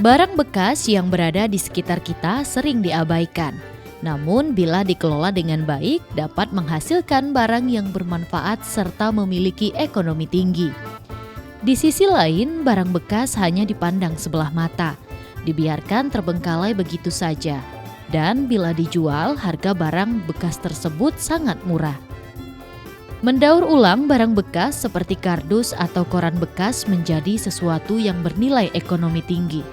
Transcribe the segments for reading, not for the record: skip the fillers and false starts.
Barang bekas yang berada di sekitar kita sering diabaikan. Namun bila dikelola dengan baik dapat menghasilkan barang yang bermanfaat serta memiliki ekonomi tinggi. Di sisi lain, barang bekas hanya dipandang sebelah mata, dibiarkan terbengkalai begitu saja. Dan bila dijual, harga barang bekas tersebut sangat murah. Mendaur ulang barang bekas seperti kardus atau koran bekas menjadi sesuatu yang bernilai ekonomi tinggi.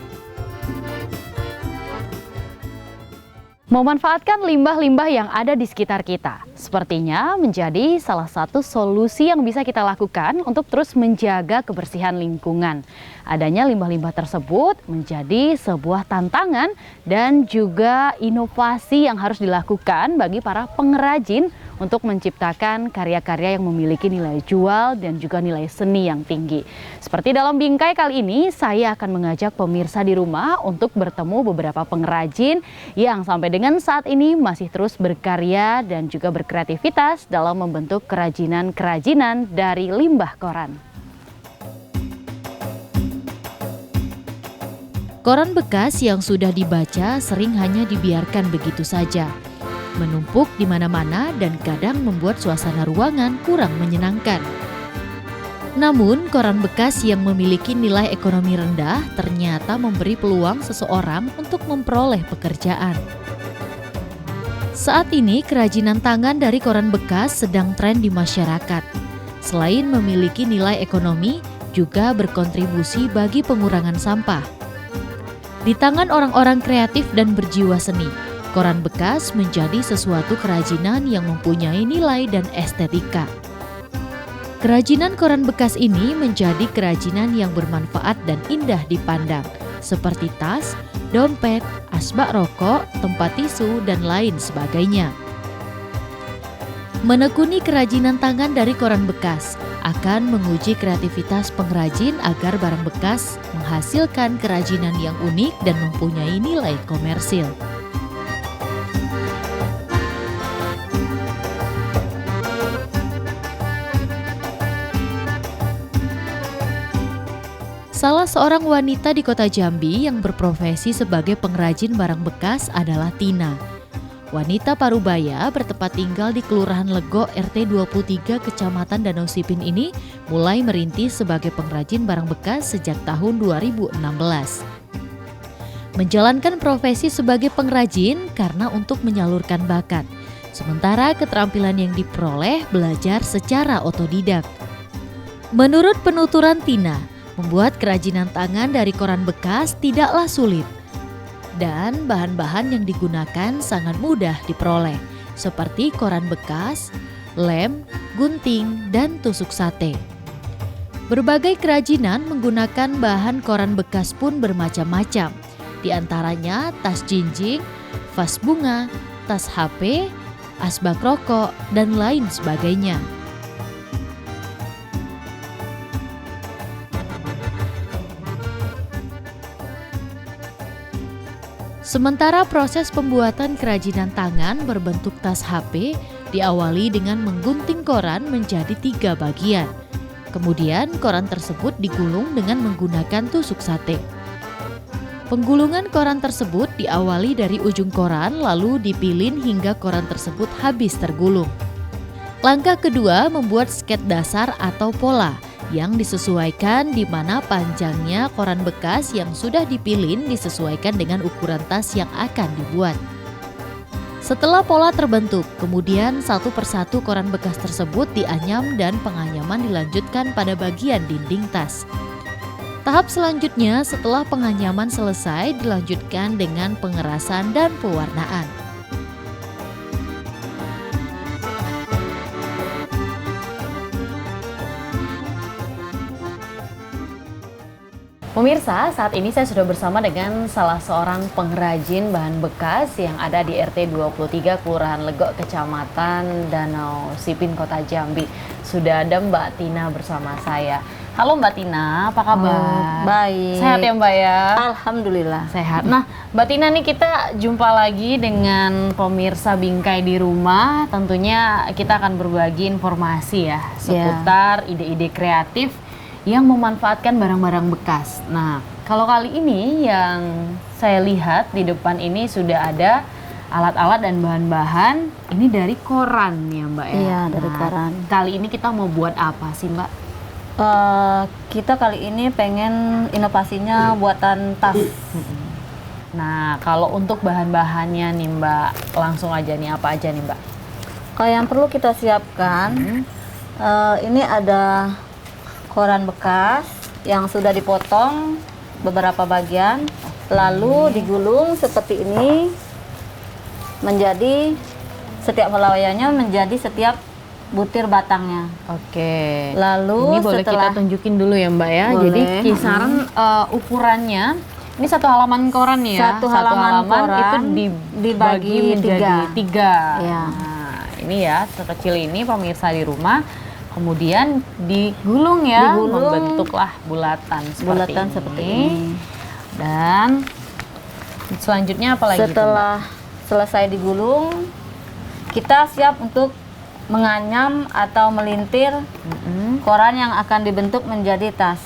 Memanfaatkan limbah-limbah yang ada di sekitar kita sepertinya menjadi salah satu solusi yang bisa kita lakukan untuk terus menjaga kebersihan lingkungan. Adanya limbah-limbah tersebut menjadi sebuah tantangan dan juga inovasi yang harus dilakukan bagi para pengrajin untuk menciptakan karya-karya yang memiliki nilai jual dan juga nilai seni yang tinggi. Seperti dalam Bingkai kali ini, saya akan mengajak pemirsa di rumah untuk bertemu beberapa pengrajin yang sampai dengan saat ini masih terus berkarya dan juga berkreativitas dalam membentuk kerajinan-kerajinan dari limbah koran. Koran bekas yang sudah dibaca sering hanya dibiarkan begitu saja, menumpuk di mana-mana dan kadang membuat suasana ruangan kurang menyenangkan. Namun, koran bekas yang memiliki nilai ekonomi rendah ternyata memberi peluang seseorang untuk memperoleh pekerjaan. Saat ini, kerajinan tangan dari koran bekas sedang tren di masyarakat. Selain memiliki nilai ekonomi, juga berkontribusi bagi pengurangan sampah. Di tangan orang-orang kreatif dan berjiwa seni, koran bekas menjadi sesuatu kerajinan yang mempunyai nilai dan estetika. Kerajinan koran bekas ini menjadi kerajinan yang bermanfaat dan indah dipandang, seperti tas, dompet, asbak rokok, tempat tisu, dan lain sebagainya. Menekuni kerajinan tangan dari koran bekas akan menguji kreativitas pengrajin agar barang bekas menghasilkan kerajinan yang unik dan mempunyai nilai komersil. Salah seorang wanita di kota Jambi yang berprofesi sebagai pengrajin barang bekas adalah Tina. Wanita Parubaya bertempat tinggal di Kelurahan Lego RT 23 Kecamatan Danau Sipin ini mulai merintis sebagai pengrajin barang bekas sejak tahun 2016. Menjalankan profesi sebagai pengrajin karena untuk menyalurkan bakat, sementara keterampilan yang diperoleh belajar secara otodidak. Menurut penuturan Tina, membuat kerajinan tangan dari koran bekas tidaklah sulit. Dan bahan-bahan yang digunakan sangat mudah diperoleh, seperti koran bekas, lem, gunting, dan tusuk sate. Berbagai kerajinan menggunakan bahan koran bekas pun bermacam-macam, di antaranya tas jinjing, vas bunga, tas HP, asbak rokok, dan lain sebagainya. Sementara proses pembuatan kerajinan tangan berbentuk tas HP diawali dengan menggunting koran menjadi 3 bagian. Kemudian koran tersebut digulung dengan menggunakan tusuk sate. Penggulungan koran tersebut diawali dari ujung koran lalu dipilin hingga koran tersebut habis tergulung. Langkah kedua membuat sket dasar atau pola yang disesuaikan di mana panjangnya koran bekas yang sudah dipilin disesuaikan dengan ukuran tas yang akan dibuat. Setelah pola terbentuk, kemudian satu persatu koran bekas tersebut dianyam dan penganyaman dilanjutkan pada bagian dinding tas. Tahap selanjutnya setelah penganyaman selesai dilanjutkan dengan pengerasan dan pewarnaan. Pemirsa, saat ini saya sudah bersama dengan salah seorang pengrajin bahan bekas yang ada di RT 23 Kelurahan Legok Kecamatan Danau Sipin Kota Jambi. Sudah ada Mbak Tina bersama saya. Halo Mbak Tina, apa kabar? Baik. Sehat ya Mbak ya? Alhamdulillah. Sehat. Nah Mbak Tina nih kita jumpa lagi dengan pemirsa Bingkai di rumah. Tentunya kita akan berbagi informasi ya seputar ide-ide kreatif yang memanfaatkan barang-barang bekas. Nah, kalau kali ini yang saya lihat di depan ini sudah ada alat-alat dan bahan-bahan ini dari koran ya Mbak ya? Iya, dari koran. Kali ini kita mau buat apa sih Mbak? Kita kali ini pengen inovasinya buatan tas. Nah, kalau untuk bahan-bahannya nih Mbak, langsung aja nih, apa aja nih Mbak? Kalau yang perlu kita siapkan, ini ada koran bekas yang sudah dipotong beberapa bagian, lalu digulung seperti ini, menjadi setiap helaiannya menjadi setiap butir batangnya. Oke. Lalu ini boleh kita tunjukin dulu ya Mbak ya. Boleh. Jadi kisaran ukurannya. Ini satu halaman koran ya. Satu halaman koran itu dibagi menjadi tiga. Ya. Nah, ini ya sekecil ini pemirsa di rumah. Kemudian digulung ya, membentuklah bulatan seperti ini. Dan selanjutnya apa lagi? Setelah selesai digulung, kita siap untuk menganyam atau melintir koran yang akan dibentuk menjadi tas.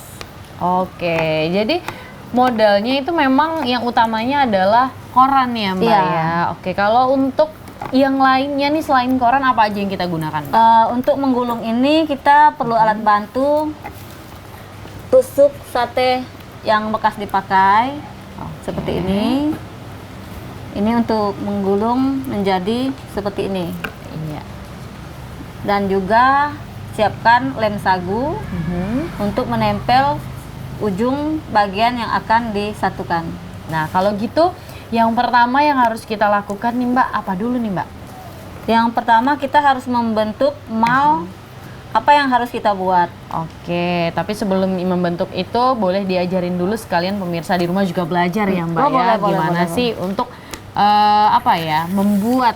Oke, jadi modalnya itu memang yang utamanya adalah koran ya Mbak ya. Oke, kalau untuk yang lainnya nih selain koran apa aja yang kita gunakan? Untuk menggulung ini kita perlu alat bantu, tusuk sate yang bekas dipakai, seperti ini. Ini untuk menggulung menjadi seperti ini. Iya. Dan juga siapkan lem sagu untuk menempel ujung bagian yang akan disatukan. Nah, kalau gitu yang pertama yang harus kita lakukan nih Mbak, apa dulu nih Mbak? Yang pertama kita harus membentuk mal. Apa yang harus kita buat? Oke, tapi sebelum membentuk itu boleh diajarin dulu sekalian pemirsa di rumah juga belajar ya Mbak ya. Gimana sih untuk apa ya, membuat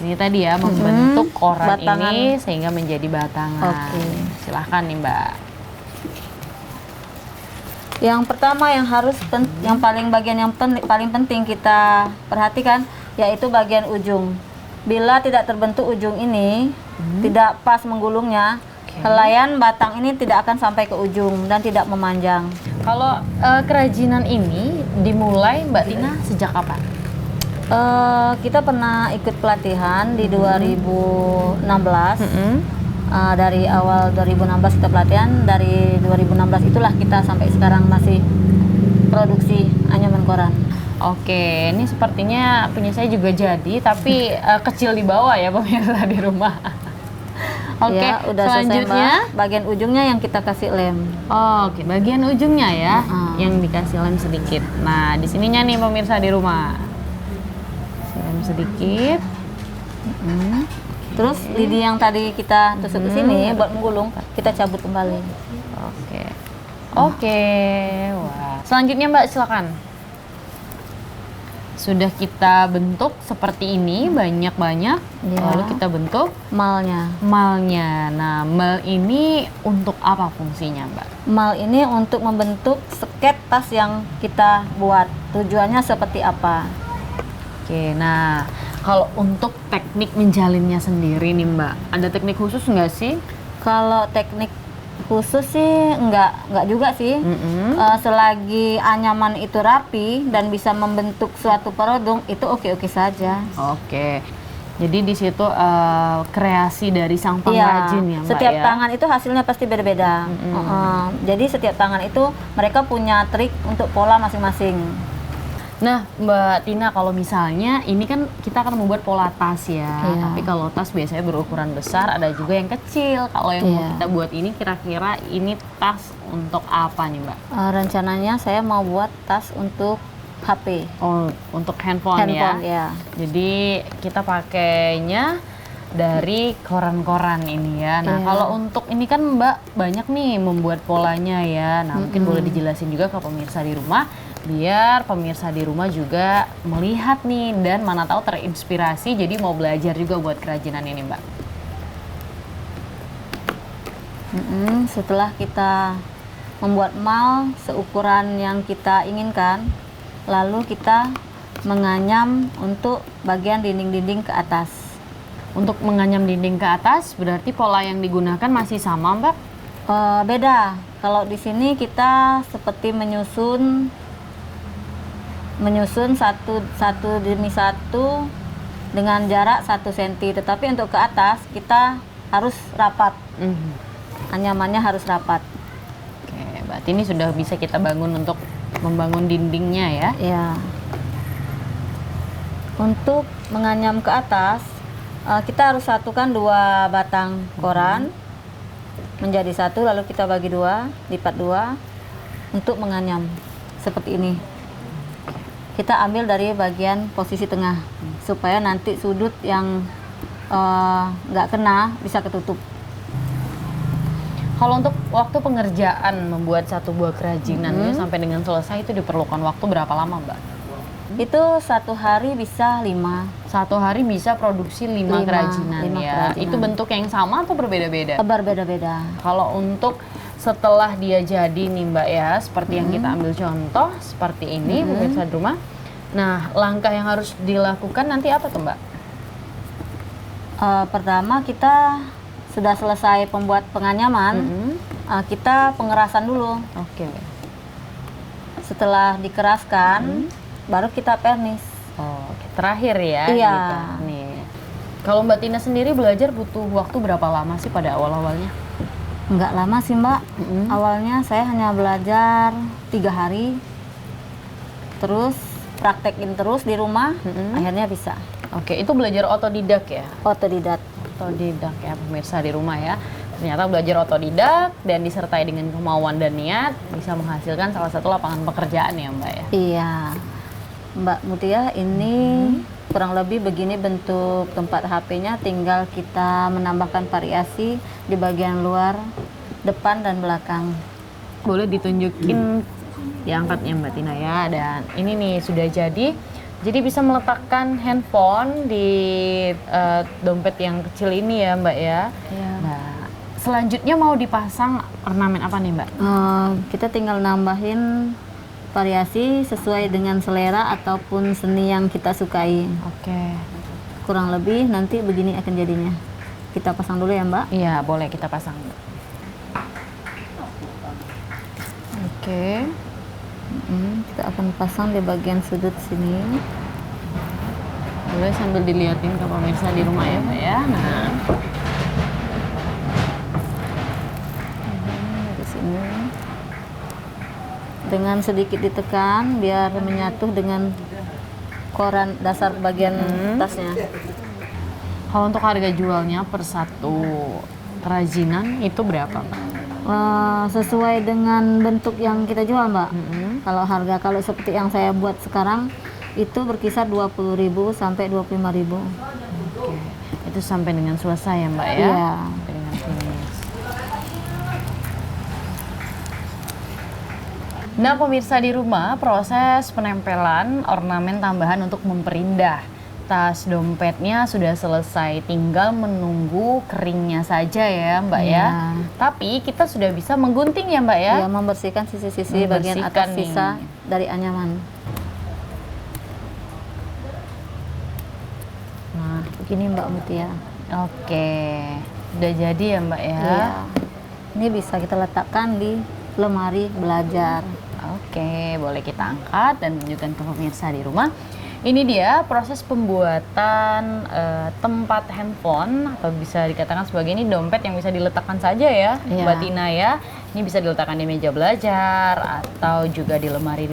ini tadi ya, membentuk koran batangan ini sehingga menjadi batangan. Oke. Silahkan nih Mbak. Yang pertama yang harus yang bagian yang paling penting kita perhatikan yaitu bagian ujung. Bila tidak terbentuk ujung ini, tidak pas menggulungnya, helaian batang ini tidak akan sampai ke ujung dan tidak memanjang. Kalau kerajinan ini dimulai Mbak Tina sejak kapan? Kita pernah ikut pelatihan di 2016. Dari awal 2016 kita pelatihan, dari 2016 itulah kita sampai sekarang masih produksi anyaman koran. Oke, ini sepertinya punya saya juga jadi, tapi kecil di bawah ya pemirsa di rumah. Oke, ya, udah selanjutnya selesai, bagian ujungnya yang kita kasih lem. Oke, bagian ujungnya ya, yang dikasih lem sedikit. Nah, di sininya nih pemirsa di rumah, lem sedikit. Terus lidi yang tadi kita tusuk ke sini buat menggulung, kita cabut kembali. Oke, wah. Selanjutnya Mbak silakan. Sudah kita bentuk seperti ini banyak-banyak, lalu kita bentuk malnya. Nah, mal ini untuk apa fungsinya Mbak? Mal ini untuk membentuk sket tas yang kita buat. Tujuannya seperti apa? Oke, nah kalau untuk teknik menjalinnya sendiri nih Mbak, ada teknik khusus nggak sih? Kalau teknik khusus sih nggak juga sih. Selagi anyaman itu rapi dan bisa membentuk suatu produk, itu oke-oke saja. Oke, jadi di situ kreasi dari sang pengrajin ya Mbak. Setiap tangan itu hasilnya pasti beda-beda. Jadi setiap tangan itu mereka punya trik untuk pola masing-masing. Nah Mbak Tina, kalau misalnya ini kan kita akan membuat pola tas ya, tapi kalau tas biasanya berukuran besar, ada juga yang kecil. Kalau yang mau kita buat ini kira-kira ini tas untuk apa nih Mbak? Rencananya saya mau buat tas untuk HP. Oh, untuk handphone ya? Jadi kita pakainya dari koran-koran ini ya. Nah kalau untuk ini kan Mbak banyak nih membuat polanya ya. Nah mungkin boleh dijelasin juga ke pemirsa di rumah, biar pemirsa di rumah juga melihat nih dan mana tahu terinspirasi jadi mau belajar juga buat kerajinan ini Mbak. Setelah kita membuat mal seukuran yang kita inginkan, lalu kita menganyam untuk bagian dinding-dinding ke atas. Untuk menganyam dinding ke atas berarti pola yang digunakan masih sama Mbak? Beda. Kalau di sini kita seperti menyusun satu demi satu dengan jarak 1 cm. Tetapi untuk ke atas kita harus rapat. Anyamannya harus rapat. Oke, berarti ini sudah bisa kita bangun untuk membangun dindingnya ya? Ya. Untuk menganyam ke atas, kita harus satukan 2 batang koran menjadi satu, lalu kita bagi 2, lipat 2 untuk menganyam seperti ini. Kita ambil dari bagian posisi tengah supaya nanti sudut yang nggak kena bisa ketutup. Kalau untuk waktu pengerjaan membuat satu buah kerajinan itu sampai dengan selesai itu diperlukan waktu berapa lama, Mbak? Itu 1 hari bisa 5. 1 hari bisa produksi 5 kerajinan 5 ya. kerajinan. Itu bentuk yang sama atau berbeda-beda? Berbeda-beda. Kalau untuk setelah dia jadi nih Mbak ya, seperti yang kita ambil contoh seperti ini pemirsa di rumah. Nah, langkah yang harus dilakukan nanti apa tuh Mbak? Pertama kita sudah selesai pembuat penganyaman, kita pengerasan dulu. Oke. Setelah dikeraskan, baru kita pernis. Oh, terakhir ya. Iya. Gitu. Nih. Kalau Mbak Tina sendiri belajar butuh waktu berapa lama sih pada awal-awalnya? Nggak lama sih Mbak. Awalnya saya hanya belajar 3 hari, terus praktekin terus di rumah, akhirnya bisa. Oke, itu belajar otodidak ya? Otodidak. Otodidak ya pemirsa di rumah ya. Ternyata belajar otodidak dan disertai dengan kemauan dan niat bisa menghasilkan salah satu lapangan pekerjaan ya Mbak ya? Iya. Mbak Mutia, ini kurang lebih begini bentuk tempat HP-nya, tinggal kita menambahkan variasi di bagian luar, depan dan belakang. Boleh ditunjukin diangkatnya Mbak Tina ya. Dan ini nih sudah jadi. Jadi bisa meletakkan handphone di dompet yang kecil ini ya Mbak ya. Iya. Nah, selanjutnya mau dipasang ornamen apa nih Mbak? Kita tinggal nambahin variasi sesuai dengan selera ataupun seni yang kita sukai. Oke. Kurang lebih nanti begini akan jadinya. Kita pasang dulu ya Mbak. Iya, boleh kita pasang. Oke. Kita akan pasang di bagian sudut sini. Boleh sambil dilihatin ke pemirsa di rumah ya Mbak ya. Nah, Di sini. Dengan sedikit ditekan biar menyatu dengan koran dasar bagian tasnya. kalau untuk harga jualnya per satu kerajinan itu berapa Mbak? Sesuai dengan bentuk yang kita jual Mbak. Kalau seperti yang saya buat sekarang itu berkisar 20.000 sampai 25.000. Oke. Itu sampai dengan selesai ya Mbak ya? Iya. Sampai dengan finish. Nah pemirsa di rumah, proses penempelan ornamen tambahan untuk memperindah tas dompetnya sudah selesai, tinggal menunggu keringnya saja ya Mbak ya. Tapi kita sudah bisa menggunting ya Mbak ya? Ya, membersihkan sisi-sisi bagian atas nih. sisa dari anyaman. Nah, begini Mbak Mutia. Oke, udah jadi ya Mbak ya? Iya. Ini bisa kita letakkan di lemari belajar. Oke, boleh kita angkat dan tunjukkan ke pemirsa di rumah. Ini dia proses pembuatan tempat handphone atau bisa dikatakan sebagai ini dompet yang bisa diletakkan saja ya, Iya. Mbak Tina ya. Ini bisa diletakkan di meja belajar atau juga di lemari.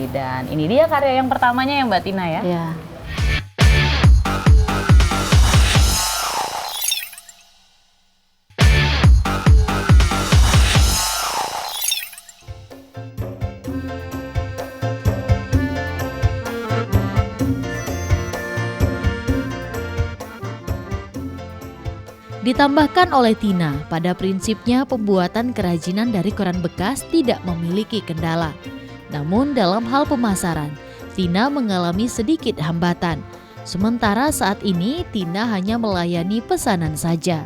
Dan ini dia karya yang pertamanya ya Mbak Tina ya. Iya. Ditambahkan oleh Tina, pada prinsipnya pembuatan kerajinan dari koran bekas tidak memiliki kendala. Namun dalam hal pemasaran, Tina mengalami sedikit hambatan. Sementara saat ini Tina hanya melayani pesanan saja.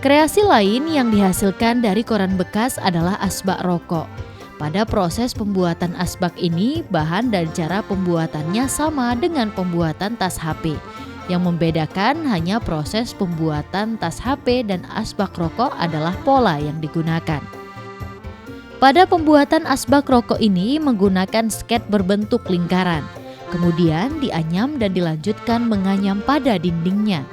Kreasi lain yang dihasilkan dari koran bekas adalah asbak rokok. Pada proses pembuatan asbak ini, bahan dan cara pembuatannya sama dengan pembuatan tas HP. Yang membedakan hanya proses pembuatan tas HP dan asbak rokok adalah pola yang digunakan. Pada pembuatan asbak rokok ini menggunakan sket berbentuk lingkaran. Kemudian dianyam dan dilanjutkan menganyam pada dindingnya.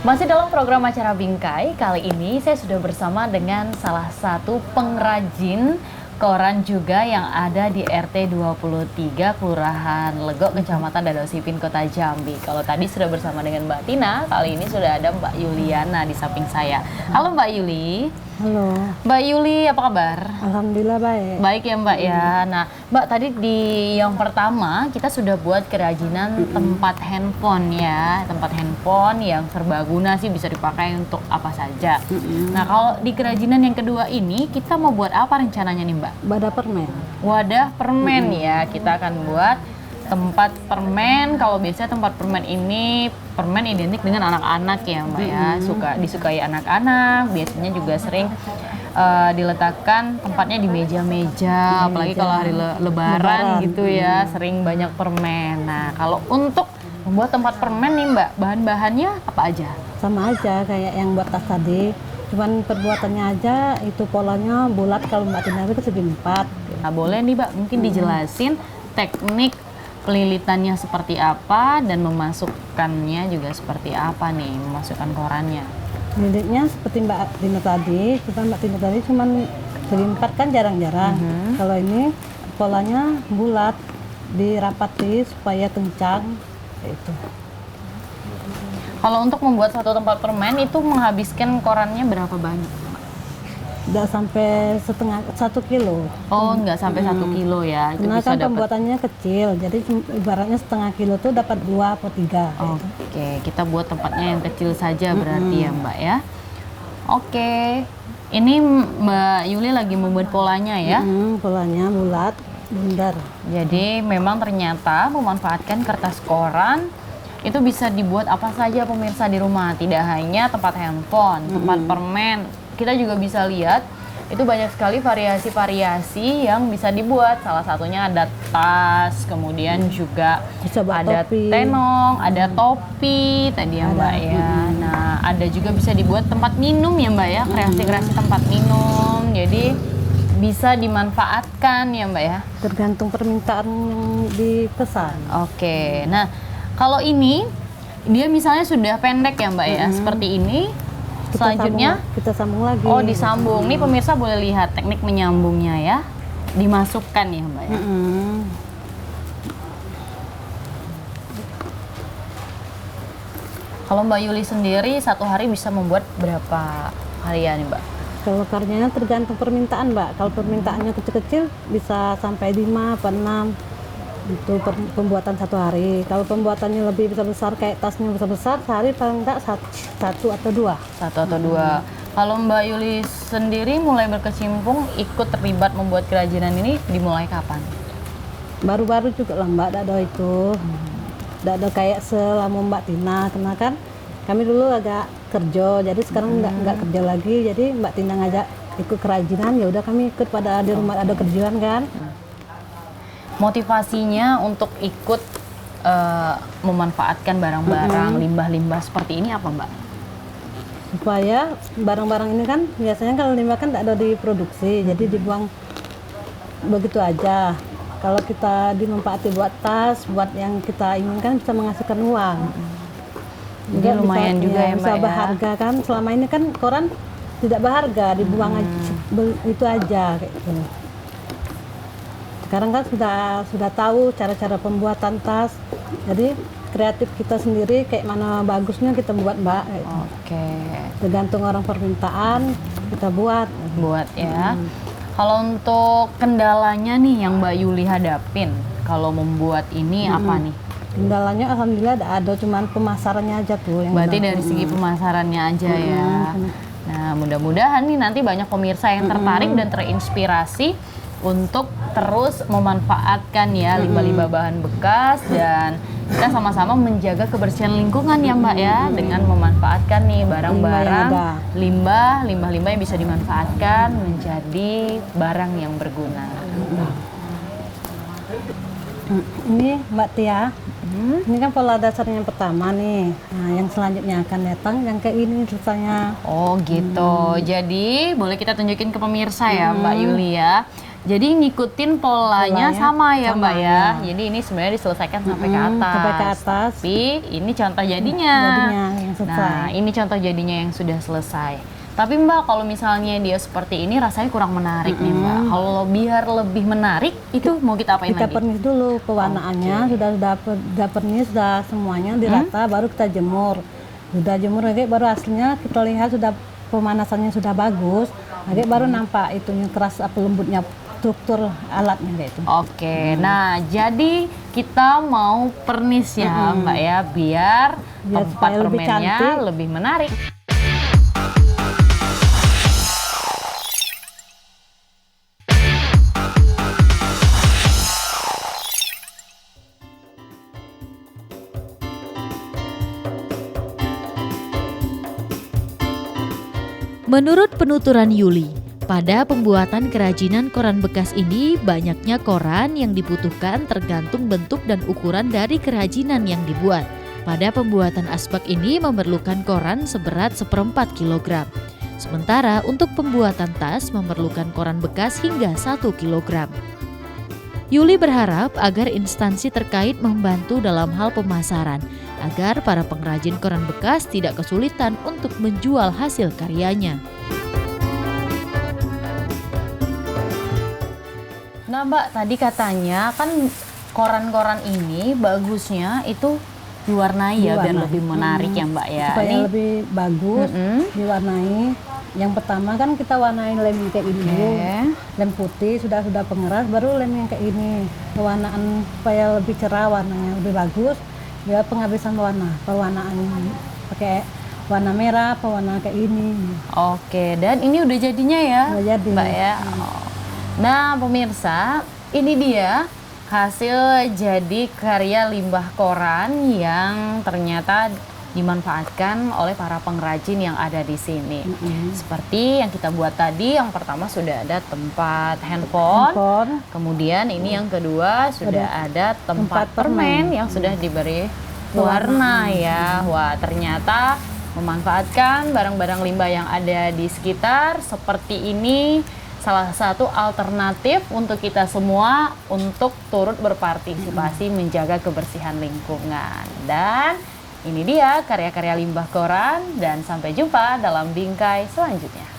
Masih dalam program acara Bingkai, kali ini saya sudah bersama dengan salah satu pengrajin koran juga yang ada di RT 23 Kelurahan Legok, Kecamatan Dadau Sipin, Kota Jambi. Kalau tadi sudah bersama dengan Mbak Tina, kali ini sudah ada Mbak Yuliana di samping saya. Halo Mbak Yuli. Halo. Mbak Yuli, apa kabar? Alhamdulillah baik. Baik ya Mbak ya. Nah Mbak, tadi di yang pertama kita sudah buat kerajinan tempat handphone ya. Tempat handphone yang serbaguna sih, bisa dipakai untuk apa saja. Nah kalau di kerajinan yang kedua ini kita mau buat apa rencananya nih Mbak? Wadah permen. Wadah permen ya. Kita akan buat tempat permen. Kalau biasanya tempat permen ini, permen identik dengan anak-anak ya Mbak ya, disukai anak-anak. Biasanya juga sering diletakkan tempatnya di meja-meja, apalagi kalau hari lebaran gitu ya, sering banyak permen. Nah kalau untuk membuat tempat permen nih Mbak, bahan-bahannya apa aja? Sama aja kayak yang buat tas tadi, cuman perbuatannya aja itu polanya bulat. Kalau Mbak Tina itu segi 4. Nah boleh nih Mbak, mungkin dijelasin teknik pelilitannya seperti apa dan memasukkannya juga seperti apa nih, memasukkan korannya. Lilitnya seperti Mbak Tina tadi, Mbak Tina tadi cuman segi 4 kan jarang-jarang. Kalau ini polanya bulat, dirapati supaya kencang itu. Kalau untuk membuat satu tempat permen itu menghabiskan korannya berapa banyak? Udah sampai 1 kilo. Oh, nggak sampai 1 kilo ya? Itu Karena bisa kan dapat. pembuatannya kecil, jadi ibaratnya setengah kilo tuh dapat 2 atau 3. Oke, kita buat tempatnya yang kecil saja berarti ya Mbak ya. Oke, ini Mbak Yuli lagi membuat polanya ya. Polanya bulat, bundar. Jadi memang ternyata memanfaatkan kertas koran itu bisa dibuat apa saja pemirsa di rumah. Tidak hanya tempat handphone, tempat permen. Kita juga bisa lihat itu banyak sekali variasi-variasi yang bisa dibuat. Salah satunya ada tas, kemudian juga Bisa buat ada topi. tenong, ada topi tadi ya Mbak ya. Nah ada juga bisa dibuat tempat minum ya Mbak ya, kreasi-kreasi tempat minum. Jadi bisa dimanfaatkan ya Mbak ya. Tergantung permintaan yang dipesan. Oke, nah kalau dia misalnya sudah pendek ya Mbak ya, seperti ini. Selanjutnya kita sambung lagi. oh disambung. Nih pemirsa boleh lihat teknik menyambungnya ya. Dimasukkan ya Mbak ya. Kalau Mbak Yuli sendiri satu hari bisa membuat berapa harian nih Mbak? Kalau karyanya tergantung permintaan Mbak. Kalau permintaannya kecil-kecil bisa sampai 5 atau 6. Itu pembuatan 1 hari. Kalau pembuatannya lebih besar-besar kayak tasnya besar-besar, sehari paling enggak 1 atau 2. 1 atau 2. Kalau Mbak Yuli sendiri mulai berkecimpung ikut terlibat membuat kerajinan ini dimulai kapan? Baru-baru juga lah Mbak, ada itu. Ada kayak selama Mbak Tina, karena kan kami dulu agak kerja, jadi sekarang nggak kerja lagi. Jadi Mbak Tina ngajak ikut kerajinan, ya udah kami ikut pada di rumah ada kerjaan kan. Motivasinya untuk ikut memanfaatkan barang-barang limbah-limbah seperti ini apa Mbak? Supaya barang-barang ini kan biasanya kalau limbah kan tidak ada diproduksi, jadi dibuang begitu aja. Kalau kita dimanfaati buat tas, buat yang kita inginkan bisa menghasilkan uang. Jadi lumayan juga ya Mbak bisa ya. berharga kan. Selama ini kan koran tidak berharga, dibuang aja, itu aja kayak gitu. Sekarang kan sudah tahu cara-cara pembuatan tas, jadi kreatif kita sendiri kayak mana bagusnya kita buat Mbak. Gitu. Oke. Tergantung orang permintaan kita buat. Buat ya. Kalau untuk kendalanya nih yang Mbak Yuli hadapin kalau membuat ini apa nih? Kendalanya alhamdulillah ada, cuman pemasarannya aja tuh. Yang Berarti dari segi pemasarannya aja ya. Nah mudah-mudahan nih nanti banyak pemirsa yang tertarik dan terinspirasi untuk terus memanfaatkan ya limbah-limbah bahan bekas dan kita sama-sama menjaga kebersihan lingkungan ya Mbak ya, dengan memanfaatkan nih barang-barang limbah yang bisa dimanfaatkan menjadi barang yang berguna. Ini Mbak Tia, ini kan pola dasarnya yang pertama nih. Nah, yang selanjutnya akan datang yang kayak ini ceritanya. Oh gitu. Jadi boleh kita tunjukin ke pemirsa ya Mbak Yuli ya. Jadi ngikutin polanya sama ya Mbak ya. Jadi ini sebenarnya diselesaikan sampai ke atas. Sampai ke atas. Tapi ini contoh jadinya. Yang selesai. Nah, ini contoh jadinya yang sudah selesai. Tapi Mbak, kalau misalnya dia seperti ini rasanya kurang menarik nih Mbak. Kalau biar lebih menarik, itu mau kita apain kita lagi? pernis dulu pewarnaannya, sudah pernis, sudah semuanya dirata, baru kita jemur. Sudah jemur lagi, baru hasilnya kita lihat sudah pemanasannya sudah bagus. Lagi baru nampak itunya keras apa lembutnya struktur alatnya kayak itu. Oke, nah jadi kita mau pernis ya Mbak ya, biar tempat lebih permennya cantik, lebih menarik. Menurut penuturan Yuli, pada pembuatan kerajinan koran bekas ini banyaknya koran yang dibutuhkan tergantung bentuk dan ukuran dari kerajinan yang dibuat. Pada pembuatan asbak ini memerlukan koran seberat 1/4 kilogram. Sementara untuk pembuatan tas memerlukan koran bekas hingga 1 kilogram. Yuli berharap agar instansi terkait membantu dalam hal pemasaran, agar para pengrajin koran bekas tidak kesulitan untuk menjual hasil karyanya. Nah Mbak, tadi katanya kan koran-koran ini bagusnya itu diwarnai ya, biar lebih menarik ya Mbak ya. Supaya Ini lebih bagus, diwarnai. Yang pertama kan kita warnai lem yang kayak ini dulu. Lem putih sudah pengeras, baru lem yang kayak ini. Pewarnaan supaya lebih cerah warnanya, lebih bagus. Biar penghabisan pewarnaan pakai warna merah, pewarna kayak ini. Oke, dan ini udah jadinya ya Udah jadi. Mbak ya. Nah pemirsa, ini dia hasil jadi karya limbah koran yang ternyata dimanfaatkan oleh para pengrajin yang ada di sini. Seperti yang kita buat tadi, yang pertama sudah ada tempat handphone. Kemudian ini yang kedua sudah ada tempat permen yang sudah diberi warna ya. Wah, ternyata memanfaatkan barang-barang limbah yang ada di sekitar seperti ini salah satu alternatif untuk kita semua untuk turut berpartisipasi menjaga kebersihan lingkungan. Dan ini dia karya-karya limbah koran, dan sampai jumpa dalam bingkai selanjutnya.